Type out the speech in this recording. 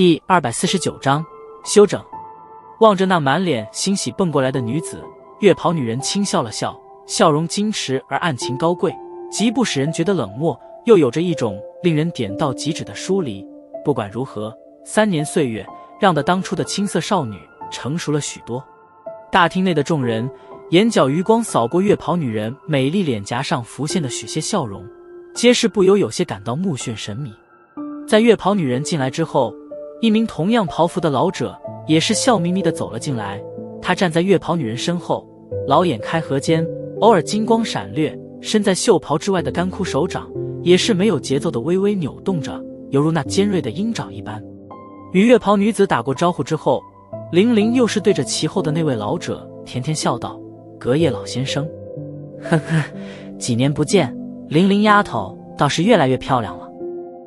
第249章休整。望着那满脸欣喜蹦过来的女子，月袍女人轻笑了笑，笑容矜持而案情高贵，极不使人觉得冷漠，又有着一种令人点到即止的疏离。不管如何，3年岁月让的当初的青涩少女成熟了许多。大厅内的众人眼角余光扫过月袍女人美丽脸颊上浮现的许些笑容，皆是不由有些感到目眩神迷。在月袍女人进来之后，一名同样袍服的老者也是笑眯眯地走了进来。他站在月袍女人身后，老眼开合间偶尔金光闪掠，身在袖袍之外的干枯手掌也是没有节奏地微微扭动着，犹如那尖锐的鹰爪一般。与月袍女子打过招呼之后，玲玲又是对着其后的那位老者甜甜笑道：“隔夜老先生。”“呵呵，几年不见，玲玲丫头倒是越来越漂亮了。”